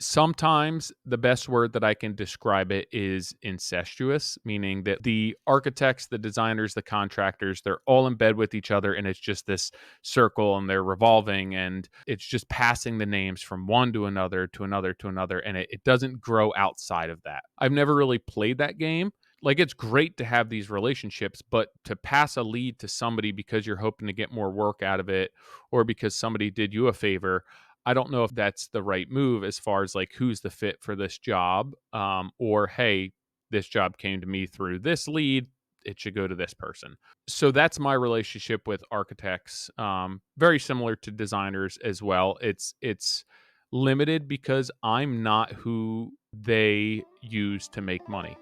Sometimes the best word that I can describe it is incestuous, meaning that the architects, the designers, the contractors, they're all in bed with each other and it's just this circle and they're revolving and it's just passing the names from one to another to another to another. And it doesn't grow outside of that. I've never really played that game. Like, it's great to have these relationships, but to pass a lead to somebody because you're hoping to get more work out of it or because somebody did you a favor, I don't know if that's the right move as far as like who's the fit for this job, or hey, this job came to me through this lead. It should go to this person. So that's my relationship with architects. Very similar to designers as well. It's limited because I'm not who they use to make money.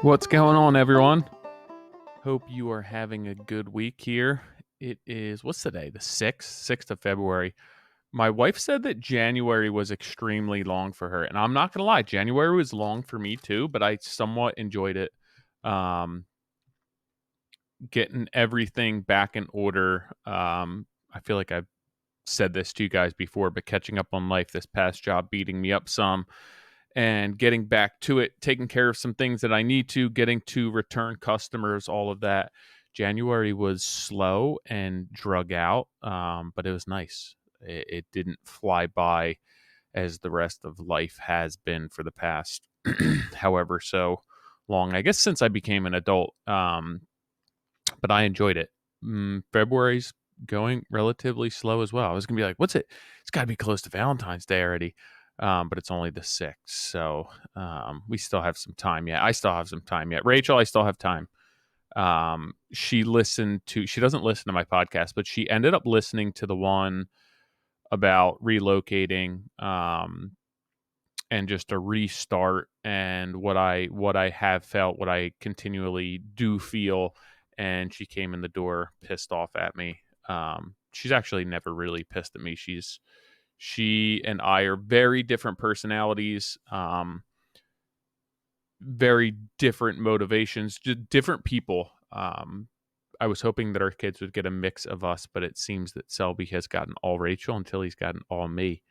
What's going on, everyone? Hope you are having a good week here. It is, what's today? The 6th of February. My wife said that January was extremely long for her. And I'm not going to lie, January was long for me too, but I somewhat enjoyed it. Getting everything back in order. I feel like I've said this to you guys before, but catching up on life, this past job beating me up some. And getting back to it, taking care of some things that I need to, getting to return customers, all of that. January was slow and drug out, but it was nice. It didn't fly by as the rest of life has been for the past, however so long, I guess, since I became an adult. But I enjoyed it. February's going relatively slow as well. I was going to be like, what's it? It's got to be close to Valentine's Day already. But it's only the 6th. So we still have some time yet. I still have some time yet. Rachel, I still have time. She doesn't listen to my podcast, but she ended up listening to the one about relocating and just a restart and what I have felt, what I continually do feel. And she came in the door pissed off at me. She's actually never really pissed at me. She and I are very different personalities, very different motivations, just different people. I was hoping that our kids would get a mix of us, but it seems that Selby has gotten all Rachel until he's gotten all me.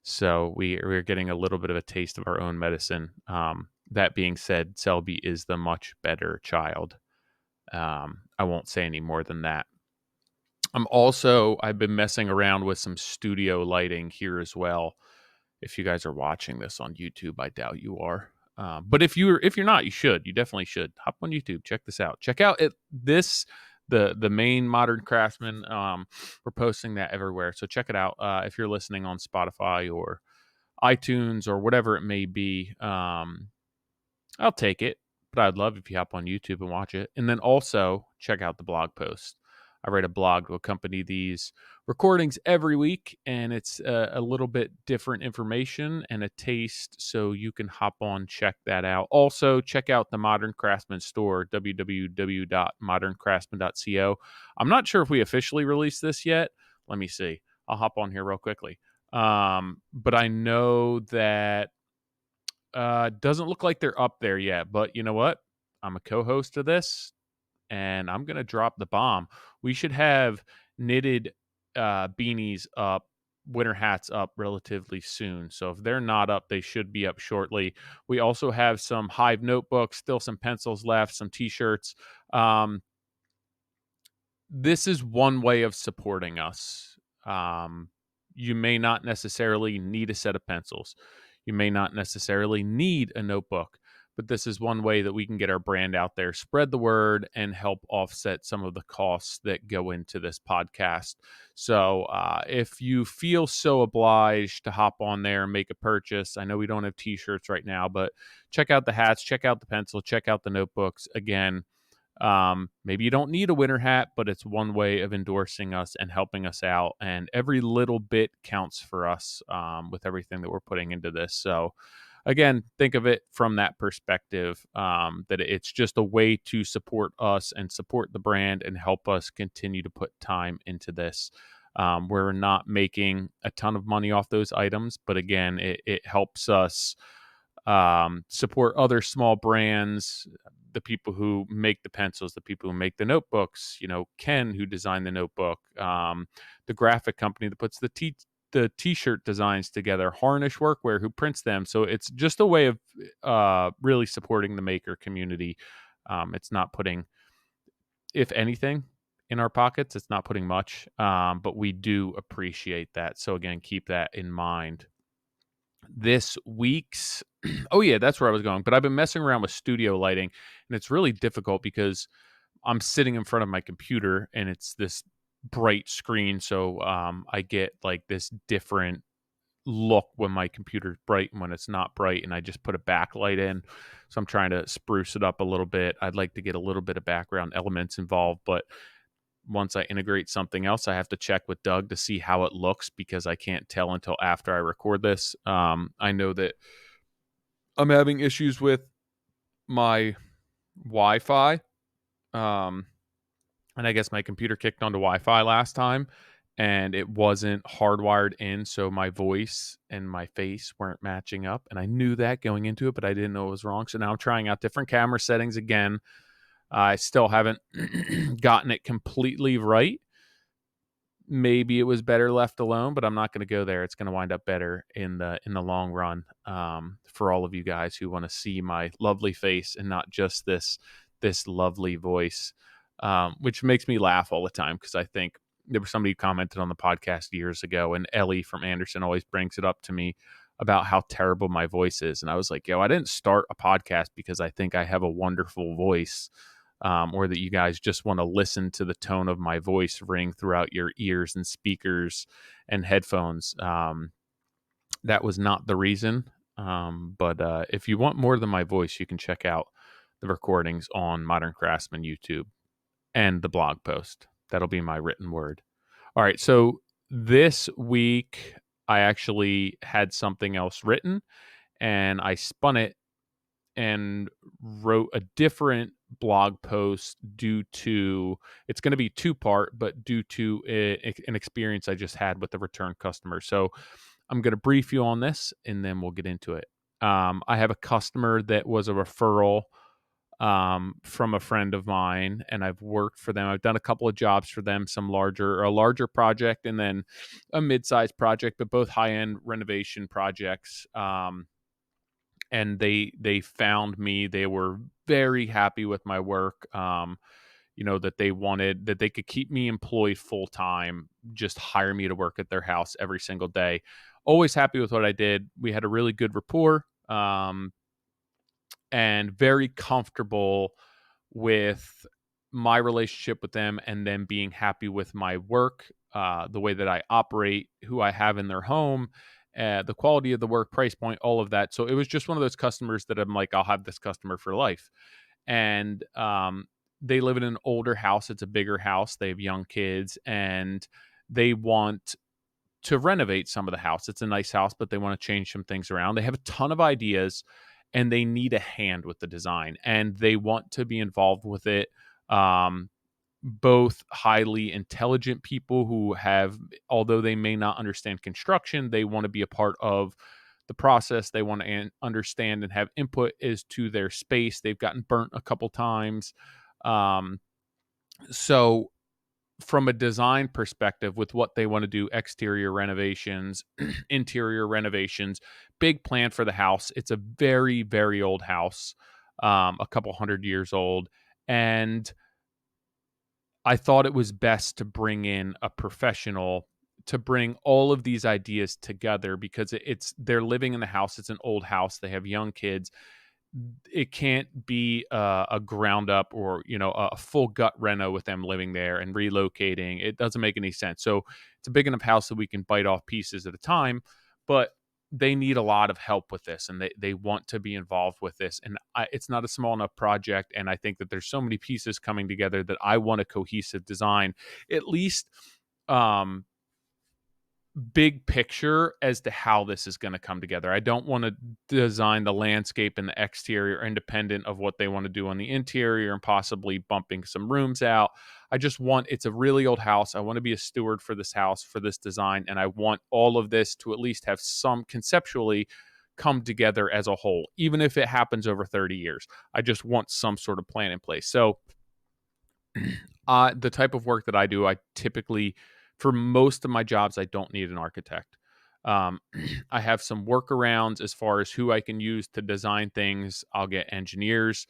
So we're getting a little bit of a taste of our own medicine. That being said, Selby is the much better child. I won't say any more than that. I've been messing around with some studio lighting here as well. If you guys are watching this on YouTube, I doubt you are. But if you're not, you should. You definitely should. Hop on YouTube. Check this out. Check out the main Modern Craftsman. We're posting that everywhere, so check it out. If you're listening on Spotify or iTunes or whatever it may be, I'll take it. But I'd love if you hop on YouTube and watch it. And then also check out the blog post. I write a blog to accompany these recordings every week, and it's a little bit different information and a taste, so you can hop on, check that out. Also, check out the Modern Craftsman store, www.moderncraftsman.co. I'm not sure if we officially released this yet. Let me see. I'll hop on here real quickly. But I know that doesn't look like they're up there yet, but you know what? I'm a co-host of this, and I'm going to drop the bomb. We should have knitted beanies up, winter hats up relatively soon. So if they're not up, they should be up shortly. We also have some Hive notebooks, still some pencils left, some t-shirts. This is one way of supporting us. You may not necessarily need a set of pencils. You may not necessarily need a notebook, but this is one way that we can get our brand out there, spread the word, and help offset some of the costs that go into this podcast. So if you feel so obliged to hop on there and make a purchase, I know we don't have t-shirts right now, but check out the hats, check out the pencil, check out the notebooks. Again, maybe you don't need a winter hat, but it's one way of endorsing us and helping us out. And every little bit counts for us with everything that we're putting into this. So again, think of it from that perspective, that it's just a way to support us and support the brand and help us continue to put time into this. We're not making a ton of money off those items, but again, it helps us support other small brands, the people who make the pencils, the people who make the notebooks, Ken, who designed the notebook, the graphic company that puts the t-shirt designs together, Harnish Workwear, who prints them. So it's just a way of really supporting the maker community. It's not putting, if anything, in our pockets. It's not putting much, but we do appreciate that. So again, keep that in mind. This week's oh yeah, that's where I was going. But I've been messing around with studio lighting, and it's really difficult because I'm sitting in front of my computer and it's this bright screen. So I get like this different look when my computer's bright and when it's not bright, and I just put a backlight in. So I'm trying to spruce it up a little bit. I'd like to get a little bit of background elements involved, but once I integrate something else, I have to check with Doug to see how it looks, because I can't tell until after I record this. I know that I'm having issues with my Wi-Fi. And I guess my computer kicked onto Wi-Fi last time and it wasn't hardwired in, so my voice and my face weren't matching up. And I knew that going into it, but I didn't know it was wrong. So now I'm trying out different camera settings again. I still haven't gotten it completely right. Maybe it was better left alone, but I'm not going to go there. It's going to wind up better in the long run, for all of you guys who want to see my lovely face and not just this lovely voice, which makes me laugh all the time, because I think there was somebody who commented on the podcast years ago, and Ellie from Anderson always brings it up to me about how terrible my voice is. And I was like, yo, I didn't start a podcast because I think I have a wonderful voice, or that you guys just want to listen to the tone of my voice ring throughout your ears and speakers and headphones. That was not the reason. But if you want more than my voice, you can check out the recordings on Modern Craftsman YouTube and the blog post. That'll be my written word. All right. So this week, I actually had something else written and I spun it and wrote a different blog post due to, it's going to be two-part, but due to an experience I just had with a return customer. So I'm going to brief you on this and then we'll get into it. I have a customer that was a referral from a friend of mine, and I've worked for them. I've done a couple of jobs for them, a larger project and then a mid-sized project, but both high-end renovation projects. And they found me. They were very happy with my work. That they wanted, that they could keep me employed full time, just hire me to work at their house every single day. Always happy with what I did. We had a really good rapport, and very comfortable with my relationship with them, and them being happy with my work, the way that I operate, who I have in their home, the quality of the work, price point, all of that. So it was just one of those customers that I'm like, I'll have this customer for life. And they live in an older house. It's a bigger house. They have young kids, and they want to renovate some of the house. It's a nice house, but they want to change some things around. They have a ton of ideas and they need a hand with the design, and they want to be involved with it. Both highly intelligent people who have, although they may not understand construction, they want to be a part of the process. They want to understand and have input as to their space. They've gotten burnt a couple times. So from a design perspective, with what they want to do, exterior renovations, interior renovations, big plan for the house. It's a very, very old house, a couple 100 years old. And I thought it was best to bring in a professional to bring all of these ideas together, because they're living in the house. It's an old house. They have young kids. It can't be a ground up, or a full gut reno with them living there and relocating. It doesn't make any sense. So it's a big enough house that we can bite off pieces at a time, but they need a lot of help with this, and they want to be involved with this. And it's not a small enough project, and I think that there's so many pieces coming together that I want a cohesive design, at least big picture as to how this is going to come together. I don't want to design the landscape and the exterior independent of what they want to do on the interior and possibly bumping some rooms out. It's a really old house. I want to be a steward for this house, for this design, and I want all of this to at least have some conceptually come together as a whole, even if it happens over 30 years. I just want some sort of plan in place. So the type of work that I do, I typically, for most of my jobs, I don't need an architect. Um, I have some workarounds as far as who I can use to design things. I'll get engineers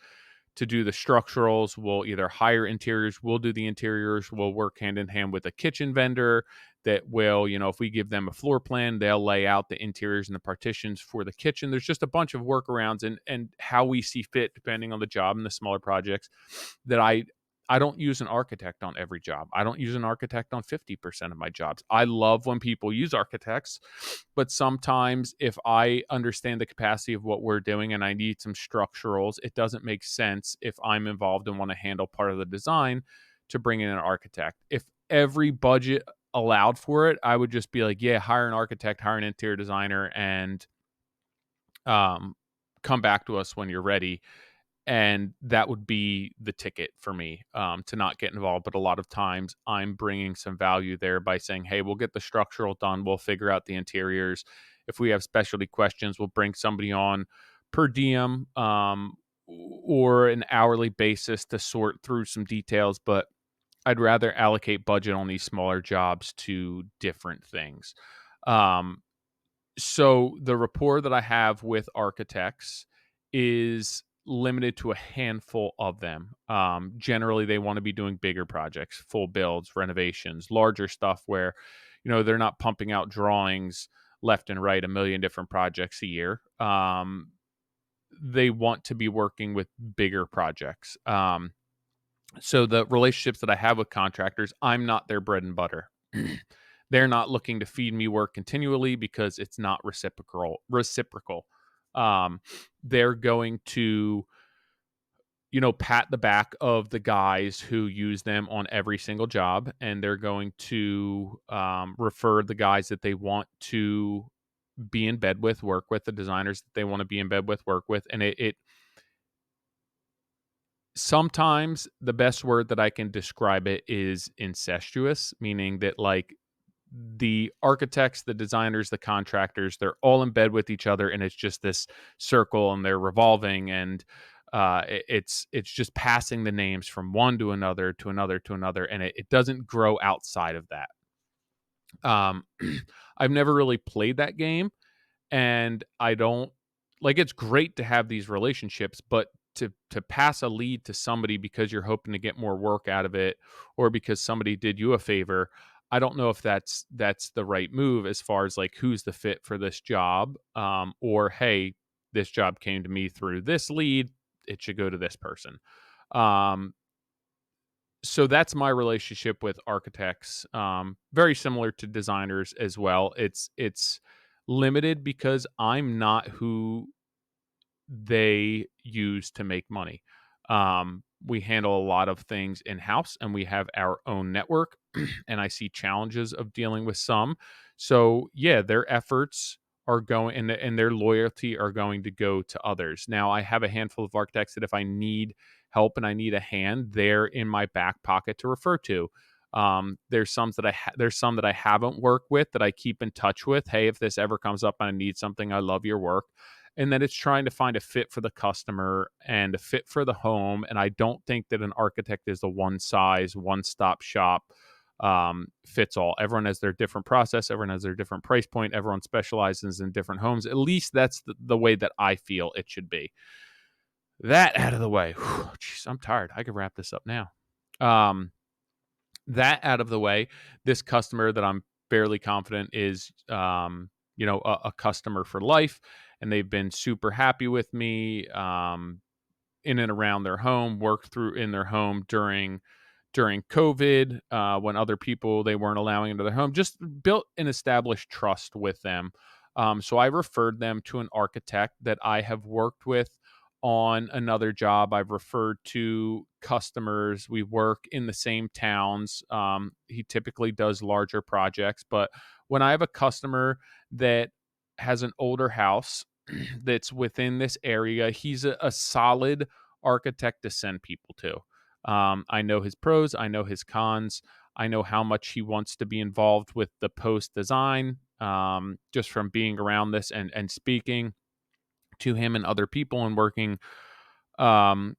to do the structurals. We'll either hire interiors, we'll do the interiors, we'll work hand in hand with a kitchen vendor that will, if we give them a floor plan, they'll lay out the interiors and the partitions for the kitchen. There's just a bunch of workarounds and how we see fit depending on the job and the smaller projects that I don't use an architect on every job. I don't use an architect on 50% of my jobs. I love when people use architects, but sometimes if I understand the capacity of what we're doing and I need some structurals, it doesn't make sense if I'm involved and want to handle part of the design to bring in an architect. If every budget allowed for it, I would just be like, yeah, hire an architect, hire an interior designer, and come back to us when you're ready. And that would be the ticket for me, to not get involved. But a lot of times I'm bringing some value there by saying, hey, we'll get the structural done. We'll figure out the interiors. If we have specialty questions, we'll bring somebody on per diem, or an hourly basis to sort through some details. But I'd rather allocate budget on these smaller jobs to different things. Um, so the rapport that I have with architects is limited to a handful of them. Generally, they want to be doing bigger projects, full builds, renovations, larger stuff where, they're not pumping out drawings left and right, a million different projects a year. They want to be working with bigger projects. So the relationships that I have with contractors, I'm not their bread and butter. They're not looking to feed me work continually because it's not reciprocal. They're going to, pat the back of the guys who use them on every single job, and they're going to refer the guys that they want to be in bed with, work with, the designers that they want to be in bed with, work with. And it sometimes the best word that I can describe it is incestuous, meaning that like the architects, the designers, the contractors, they're all in bed with each other, and it's just this circle, and they're revolving, and it's just passing the names from one to another to another to another, and it doesn't grow outside of that. I've never really played that game, and I don't like. It's great to have these relationships, but to pass a lead to somebody because you're hoping to get more work out of it, or because somebody did you a favor, I don't know if that's the right move as far as like who's the fit for this job, or hey, this job came to me through this lead, it should go to this person. um, so that's my relationship with architects. Very similar to designers as well. It's limited because I'm not who they use to make money. We handle a lot of things in house, and we have our own network. And I see challenges of dealing with some. So yeah, their efforts are going, and their loyalty are going to go to others. Now I have a handful of architects that if I need help and I need a hand, they're in my back pocket to refer to. There's some that I haven't worked with that I keep in touch with. Hey, if this ever comes up and I need something, I love your work. And then it's trying to find a fit for the customer and a fit for the home. And I don't think that an architect is a one size, one stop shop, fits all. Everyone has their different process. Everyone has their different price point. Everyone specializes in different homes. At least that's the way that I feel it should be. That out of the way. Jeez, I'm tired. I could wrap this up now. That out of the way, this customer that I'm fairly confident is, a customer for life, and they've been super happy with me, in and around their home, worked through in their home during COVID, when other people they weren't allowing into their home, just built and established trust with them. So I referred them to an architect that I have worked with on another job. I've referred to customers. We work in the same towns. He typically does larger projects, but when I have a customer that has an older house that's within this area, he's a solid architect to send people to. I know his pros, I know his cons, I know how much he wants to be involved with the post design, just from being around this and speaking. to him and other people and working um,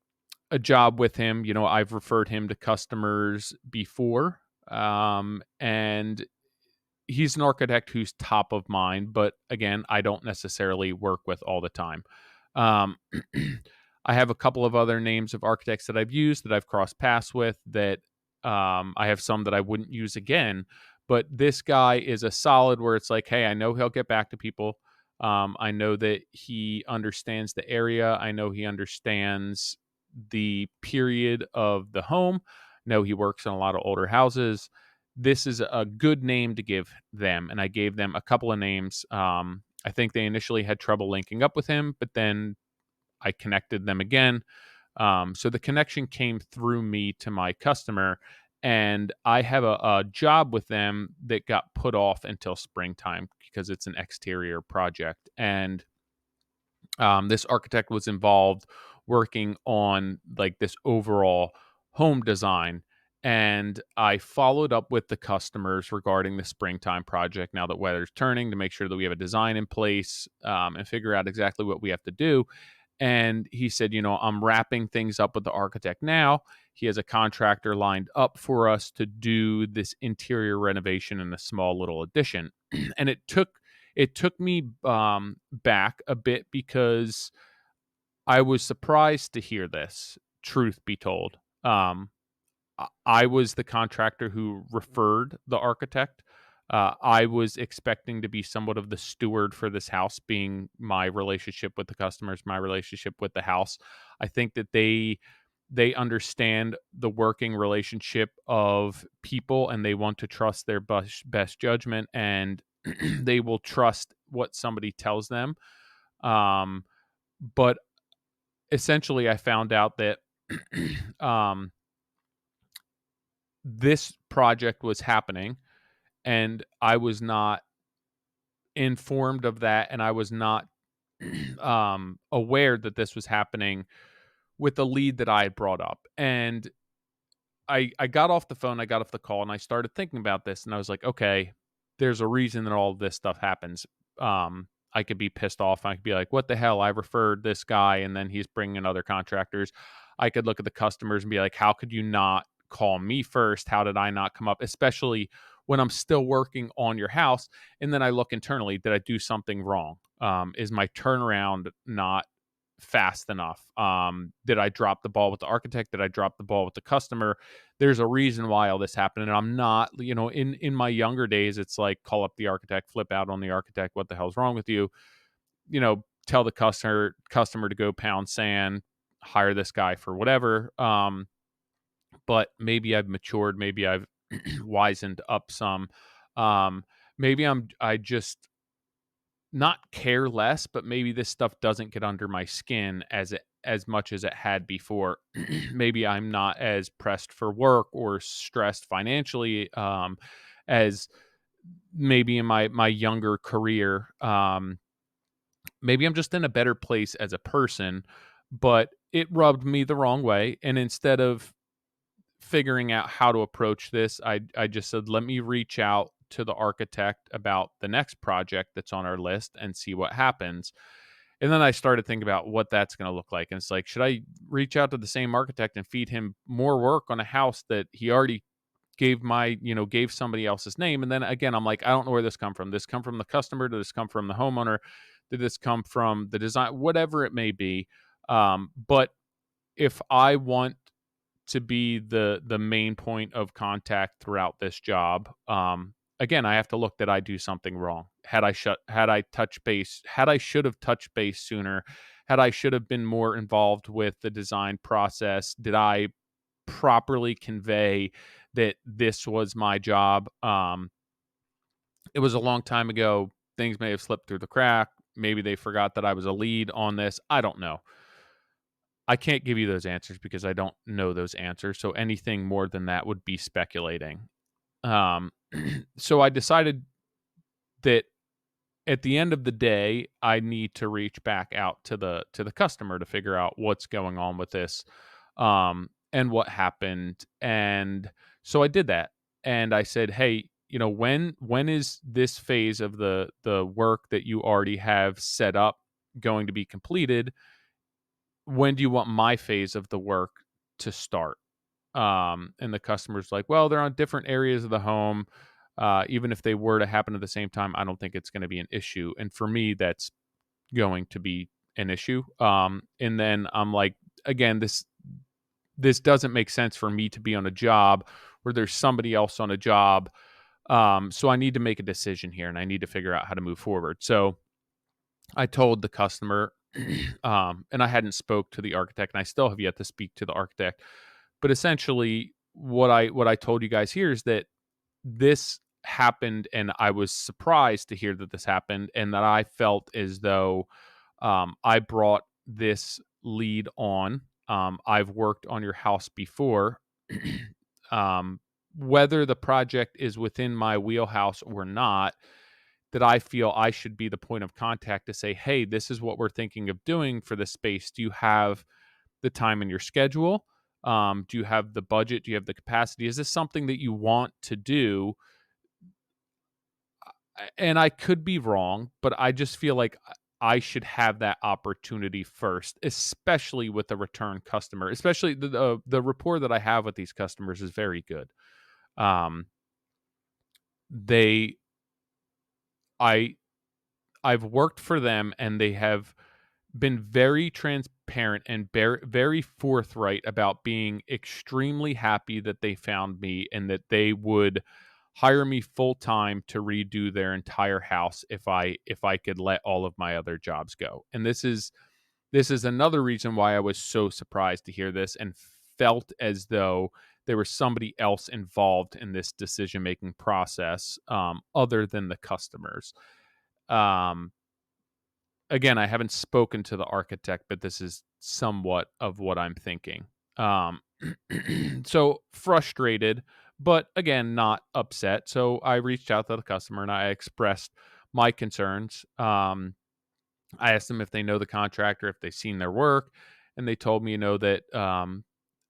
a job with him. I've referred him to customers before, and he's an architect who's top of mind, but again, I don't necessarily work with all the time. Um, I have a couple of other names of architects that I've used that I've crossed paths with that I have some that I wouldn't use again. But this guy is a solid where it's like, hey, I know he'll get back to people. I know that he understands the area. I know he understands the period of the home. No, he works in a lot of older houses. This is a good name to give them. And I gave them a couple of names. I think they initially had trouble linking up with him, but then I connected them again. So the connection came through me to my customer, and I have a job with them that got put off until springtime because it's an exterior project. And this architect was involved working on like this overall home design. And I followed up with the customers regarding the springtime project now that weather's turning to make sure that we have a design in place, and figure out exactly what we have to do. And he said, I'm wrapping things up with the architect now. He has a contractor lined up for us to do this interior renovation in a small little addition. And it took me back a bit because I was surprised to hear this, truth be told. I was the contractor who referred the architect. I was expecting to be somewhat of the steward for this house, being my relationship with the customers, my relationship with the house. I think that they understand the working relationship of people, and they want to trust their best judgment, and they will trust what somebody tells them. Um, but essentially, I found out that um, this project was happening, and I was not informed of that, and I was not aware that this was happening with the lead that I had brought up. And I got off the phone, I got off the call, and I started thinking about this, and I was like, okay, there's a reason that all of this stuff happens. I could be pissed off. I could be like, what the hell? I referred this guy, and then he's bringing in other contractors. I could look at the customers and be like, how could you not call me first? How did I not come up? Especially when I'm still working on your house. And then I look internally, did I do something wrong? Is my turnaround not fast enough? Did I drop the ball with the architect? Did I drop the ball with the customer? There's a reason why all this happened. And I'm not, in my younger days, it's like call up the architect, flip out on the architect. What the hell's wrong with you? Tell the customer to go pound sand, hire this guy for whatever. But maybe I've matured. Maybe I've wisened up some. Um, maybe I just not care less, but maybe this stuff doesn't get under my skin as much as it had before. Maybe I'm not as pressed for work or stressed financially, as maybe in my younger career. Maybe I'm just in a better place as a person, but it rubbed me the wrong way. And instead of figuring out how to approach this, I just said, let me reach out to the architect about the next project that's on our list and see what happens. And then I started thinking about what that's going to look like. And it's like, should I reach out to the same architect and feed him more work on a house that he already gave somebody else's name? And then again, I'm like, I don't know where this come from. Did this come from the customer? Did this come from the homeowner? Did this come from the design? Whatever it may be. But if I want to be the main point of contact throughout this job, again, I have to look, that I do something wrong. Had I touched base, had I should have touched base sooner, had I should have been more involved with the design process, did I properly convey that this was my job? It was a long time ago. Things may have slipped through the crack. Maybe they forgot that I was a lead on this. I don't know. I can't give you those answers because I don't know those answers. So anything more than that would be speculating. Um, so I decided that at the end of the day, I need to reach back out to the customer to figure out what's going on with this, and what happened. And so I did that, and I said, "Hey, when is this phase of the work that you already have set up? going to be completed. When do you want my phase of the work to start? And the customer's like, well, they're on different areas of the home. Even if they were to happen at the same time, I don't think it's going to be an issue. And for me, that's going to be an issue. And then I'm like, again, this doesn't make sense for me to be on a job where there's somebody else on a job. So I need to make a decision here, and I need to figure out how to move forward. So I told the customer, and I hadn't spoke to the architect, and I still have yet to speak to the architect. But essentially, what I told you guys here is that this happened, and I was surprised to hear that this happened, and that I felt as though I brought this lead on. I've worked on your house before. um, Whether the project is within my wheelhouse or not, that I feel I should be the point of contact to say, hey, this is what we're thinking of doing for this space. Do you have the time in your schedule? Do you have the budget? Do you have the capacity? Is this something that you want to do? And I could be wrong, but I just feel like I should have that opportunity first, especially with a return customer. Especially the rapport that I have with these customers is very good. Um, they I I've worked for them, and they have been very transparent and very forthright about being extremely happy that they found me, and that they would hire me full time to redo their entire house if I could let all of my other jobs go. And this is another reason why I was so surprised to hear this, and felt as though there was somebody else involved in this decision making process, other than the customers. Um, Again, I haven't spoken to the architect, but this is somewhat of what I'm thinking. Um, so frustrated, but again, not upset. So I reached out to the customer, and I expressed my concerns. I asked them if they know the contractor, if they've seen their work, and they told me, that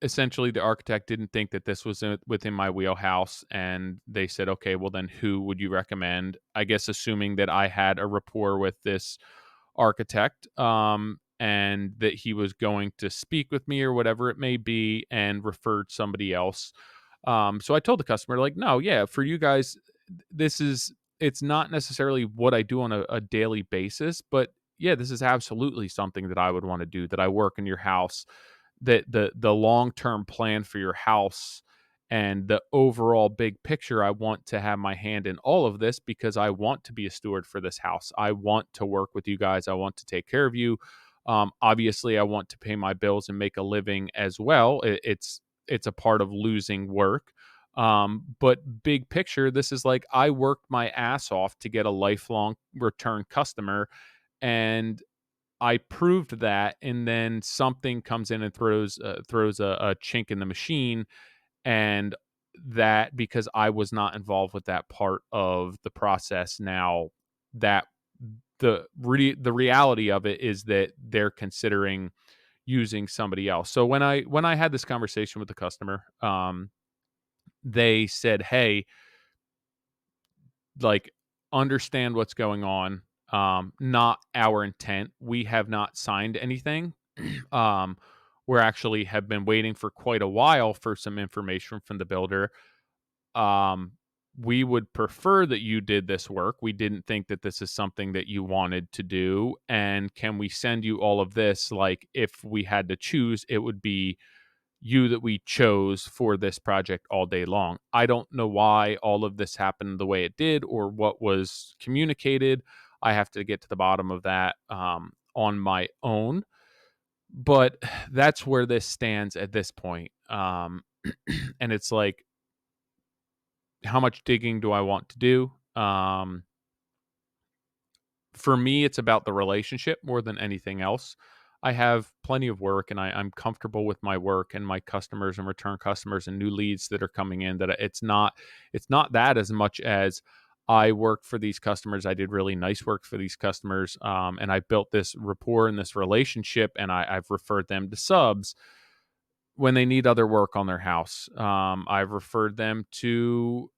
essentially the architect didn't think that this was within my wheelhouse, and they said, okay, well then who would you recommend? I guess assuming that I had a rapport with this architect, and that he was going to speak with me or whatever it may be, and referred somebody else. So I told the customer, like, no, yeah, for you guys, it's not necessarily what I do on a daily basis, but yeah, this is absolutely something that I would want to do, that I work in your house, that the long-term plan for your house and the overall big picture, I want to have my hand in all of this, because I want to be a steward for this house. I want to work with you guys. I want to take care of you. Obviously, I want to pay my bills and make a living as well. It's a part of losing work. But big picture, this is like, I worked my ass off to get a lifelong return customer, and I proved that, and then something comes in and throws a chink in the machine, and that, because I was not involved with that part of the process, now that the reality of it is that they're considering using somebody else. So when I had this conversation with the customer, they said, hey, like, understand what's going on. Not our intent. We have not signed anything. um, we're actually have been waiting for quite a while for some information from the builder. Um, we would prefer that you did this work. We didn't think that this is something that you wanted to do. And can we send you all of this? Like, if we had to choose, it would be you that we chose for this project all day long. I don't know why all of this happened the way it did, or what was communicated. I have to get to the bottom of that, on my own. But that's where this stands at this point. And it's like, how much digging do I want to do? For me, it's about the relationship more than anything else. I have plenty of work, and I'm comfortable with my work and my customers and return customers and new leads that are coming in. That it's not that as much as I worked for these customers. I did really nice work for these customers, and I built this rapport and this relationship, and I've referred them to subs when they need other work on their house. I've referred them to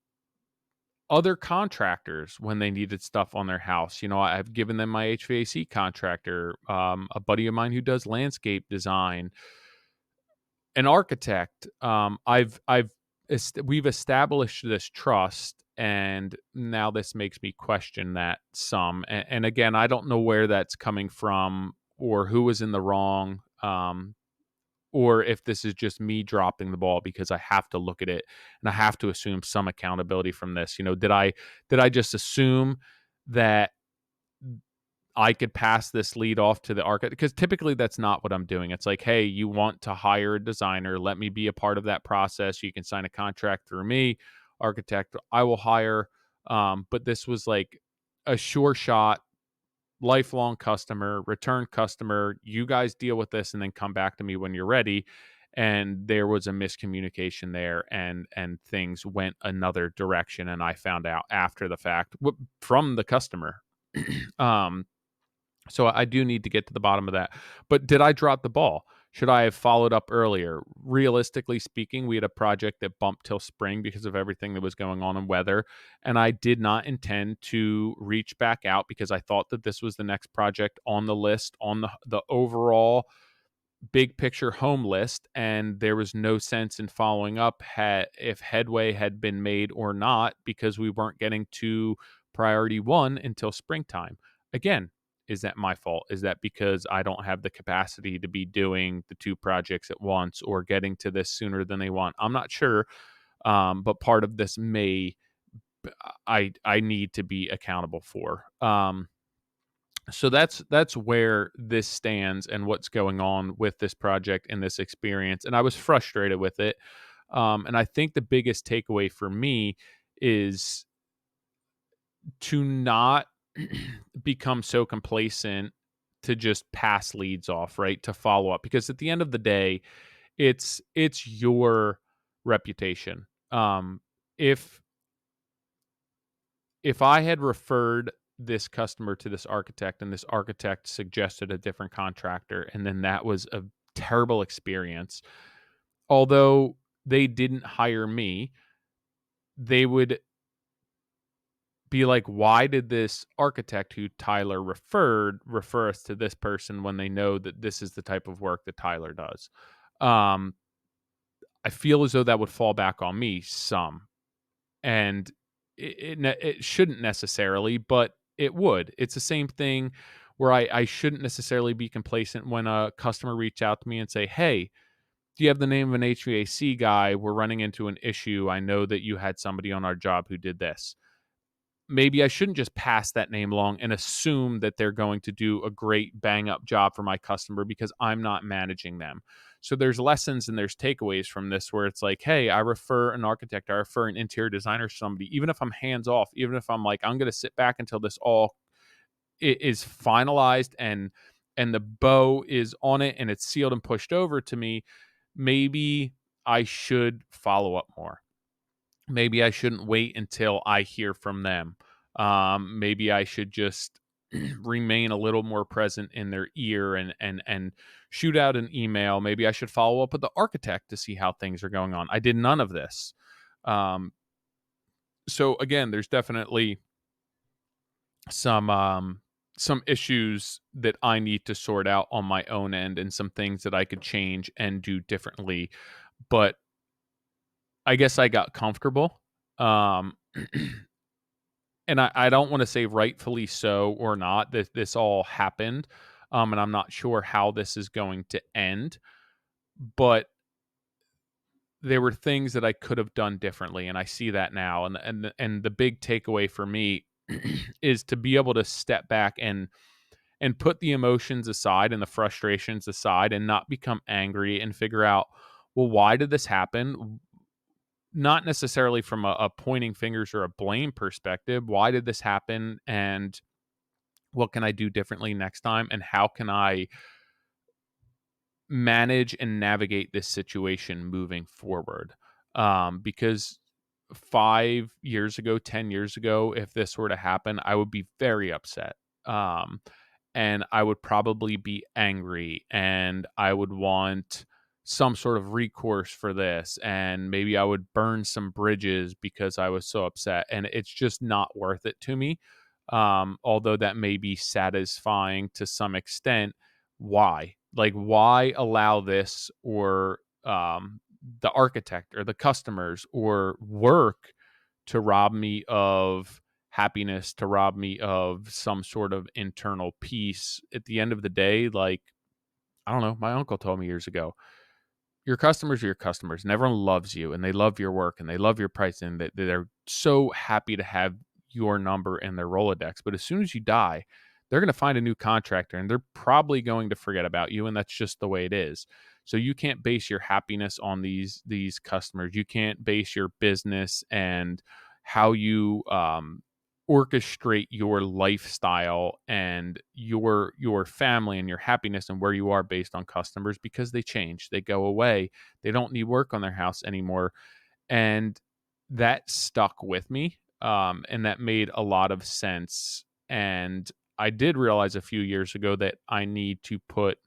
other contractors when they needed stuff on their house. I've given them my HVAC contractor, a buddy of mine who does landscape design, an architect. We've established this trust, and now this makes me question that some. And again, I don't know where that's coming from or who was in the wrong. Or if this is just me dropping the ball because I have to look at it and I have to assume some accountability from this. Did I just assume that I could pass this lead off to the architect? Because typically that's not what I'm doing. It's like, hey, you want to hire a designer, let me be a part of that process. You can sign a contract through me. Architect, I will hire. But this was like a sure shot, lifelong customer, return customer. You guys deal with this and then come back to me when you're ready. And there was a miscommunication there, and things went another direction. And I found out after the fact from the customer. um, so I do need to get to the bottom of that. But did I drop the ball? Should I have followed up earlier? Realistically speaking, we had a project that bumped till spring because of everything that was going on in weather. And I did not intend to reach back out because I thought that this was the next project on the list, on the overall big picture home list, and there was no sense in following up if headway had been made or not, because we weren't getting to priority one until springtime. Again, is that my fault? Is that because I don't have the capacity to be doing the two projects at once or getting to this sooner than they want? I'm not sure. But part of this I need to be accountable for. So that's where this stands and what's going on with this project and this experience. And I was frustrated with it. And I think the biggest takeaway for me is to not become so complacent to just pass leads off, right? To follow up, because at the end of the day, it's your reputation. If I had referred this customer to this architect and this architect suggested a different contractor, and then that was a terrible experience, although they didn't hire me, they would be like, why did this architect who Tyler referred refer us to this person when they know that this is the type of work that Tyler does? Um, I feel as though that would fall back on me some. And it shouldn't necessarily, but it would. It's the same thing where I shouldn't necessarily be complacent when a customer reach out to me and say, hey, do you have the name of an HVAC guy? We're running into an issue. I know that you had somebody on our job who did this. Maybe I shouldn't just pass that name along and assume that they're going to do a great bang up job for my customer because I'm not managing them. So there's lessons and there's takeaways from this where it's like, hey, I refer an architect, I refer an interior designer, somebody, even if I'm hands off, even if I'm like, I'm going to sit back until this all is finalized and the bow is on it and it's sealed and pushed over to me, maybe I should follow up more. Maybe I shouldn't wait until I hear from them. Maybe I should just remain a little more present in their ear and shoot out an email. Maybe I should follow up with the architect to see how things are going on. I did none of this. Um, so again, there's definitely some issues that I need to sort out on my own end and some things that I could change and do differently. But I guess I got comfortable. Um, and I don't want to say rightfully so or not that this all happened. And I'm not sure how this is going to end, but there were things that I could have done differently, and I see that now. And the big takeaway for me is to be able to step back and put the emotions aside and the frustrations aside and not become angry and figure out, well, why did this happen? Not necessarily from a pointing fingers or a blame perspective. Why did this happen? And what can I do differently next time? And how can I manage and navigate this situation moving forward? Because 5 years ago, 10 years ago, if this were to happen, I would be very upset. And I would probably be angry and I would want some sort of recourse for this, and maybe I would burn some bridges because I was so upset, and it's just not worth it to me. Although that may be satisfying to some extent. Why? Like, why allow this, or the architect or the customers or work, to rob me of happiness, to rob me of some sort of internal peace? At the end of the day, like, I don't know, my uncle told me years ago, your customers are your customers, and everyone loves you, and they love your work, and they love your price, and they're so happy to have your number in their Rolodex. But as soon as you die, they're going to find a new contractor, and they're probably going to forget about you, and that's just the way it is. So you can't base your happiness on these customers. You can't base your business and how you orchestrate your lifestyle and your family and your happiness and where you are based on customers, because they change, they go away, they don't need work on their house anymore. And that stuck with me, and that made a lot of sense. And I did realize a few years ago that I need to put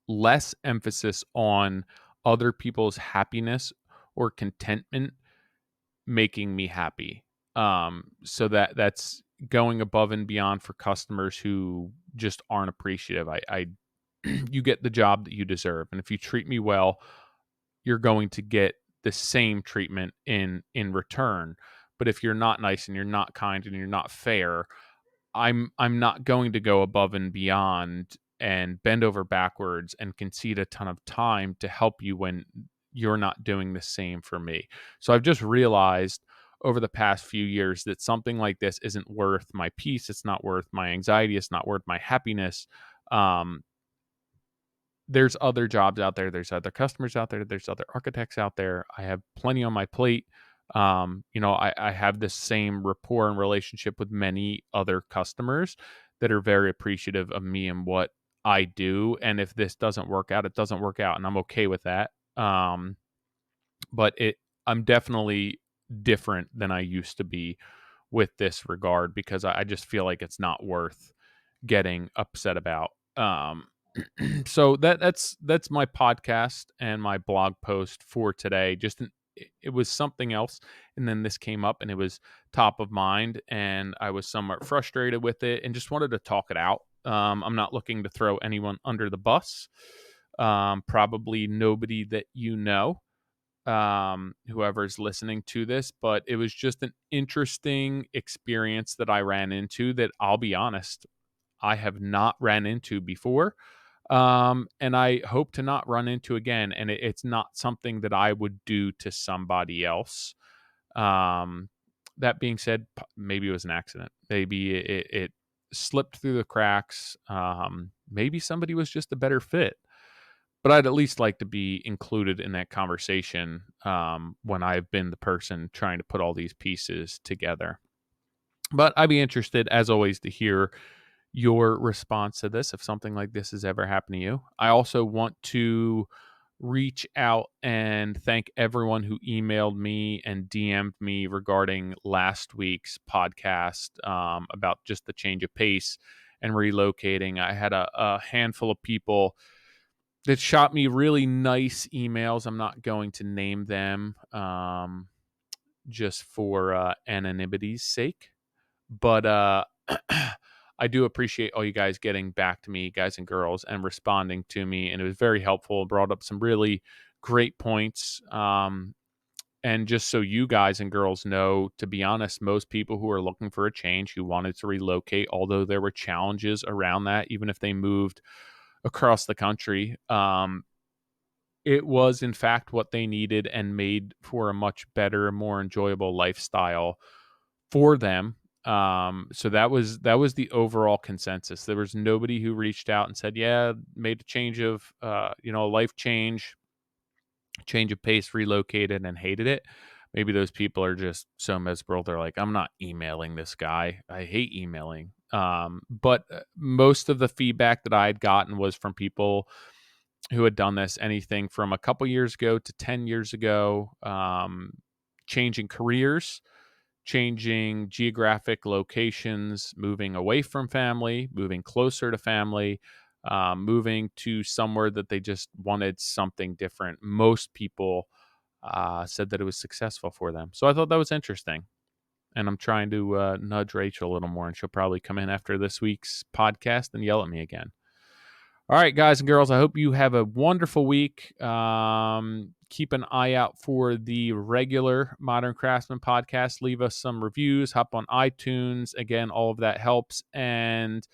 less emphasis on other people's happiness or contentment making me happy. So that's going above and beyond for customers who just aren't appreciative. I you get the job that you deserve, and if you treat me well, you're going to get the same treatment in return. But if you're not nice and you're not kind and you're not fair, I'm not going to go above and beyond and bend over backwards and concede a ton of time to help you when you're not doing the same for me. So I've just realized over the past few years that something like this isn't worth my peace. It's not worth my anxiety. It's not worth my happiness. Um, there's other jobs out there. There's other customers out there. There's other architects out there. I have plenty on my plate. I have this same rapport and relationship with many other customers that are very appreciative of me and what I do. And if this doesn't work out, it doesn't work out, and I'm okay with that. But I'm definitely different than I used to be with this regard, because I just feel like it's not worth getting upset about. So that's my podcast and my blog post for today. It was something else, and then this came up, and it was top of mind, and I was somewhat frustrated with it, and just wanted to talk it out. I'm not looking to throw anyone under the bus. Probably nobody that you know, whoever's listening to this, but it was just an interesting experience that I ran into that, I'll be honest, I have not ran into before. And I hope to not run into again. And it's not something that I would do to somebody else. Um, that being said, maybe it was an accident. Maybe it slipped through the cracks. Maybe somebody was just a better fit. But I'd at least like to be included in that conversation, when I've been the person trying to put all these pieces together. But I'd be interested, as always, to hear your response to this if something like this has ever happened to you. I also want to reach out and thank everyone who emailed me and DM'd me regarding last week's podcast, about just the change of pace and relocating. I had a handful of people that shot me really nice emails. I'm not going to name them, just for anonymity's sake. But I do appreciate all you guys getting back to me, guys and girls, and responding to me. And it was very helpful. It brought up some really great points. And just so you guys and girls know, to be honest, most people who are looking for a change, who wanted to relocate, although there were challenges around that, even if they moved across the country, it was in fact what they needed and made for a much better, more enjoyable lifestyle for them. So that was the overall consensus. There was nobody who reached out and said, "Yeah, made a change of, life change of pace, relocated and hated it." Maybe those people are just so miserable. They're like, "I'm not emailing this guy. I hate emailing." But most of the feedback that I had gotten was from people who had done this anything from a couple years ago to 10 years ago, changing careers, changing geographic locations, moving away from family, moving closer to family, moving to somewhere that they just wanted something different. Most people said that it was successful for them. So I thought that was interesting. And I'm trying to nudge Rachel a little more, and she'll probably come in after this week's podcast and yell at me again. All right, guys and girls, I hope you have a wonderful week. Keep an eye out for the regular Modern Craftsman podcast. Leave us some reviews, hop on iTunes. Again, all of that helps. And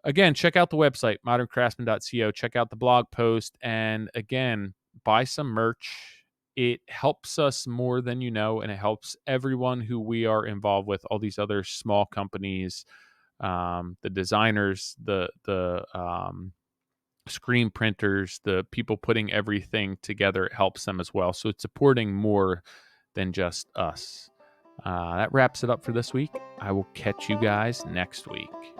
again, check out the website, moderncraftsman.co. Check out the blog post. And again, buy some merch. It helps us more than you know, and it helps everyone who we are involved with, all these other small companies, the designers, the screen printers, the people putting everything together. It helps them as well. So it's supporting more than just us. That wraps it up for this week. I will catch you guys next week.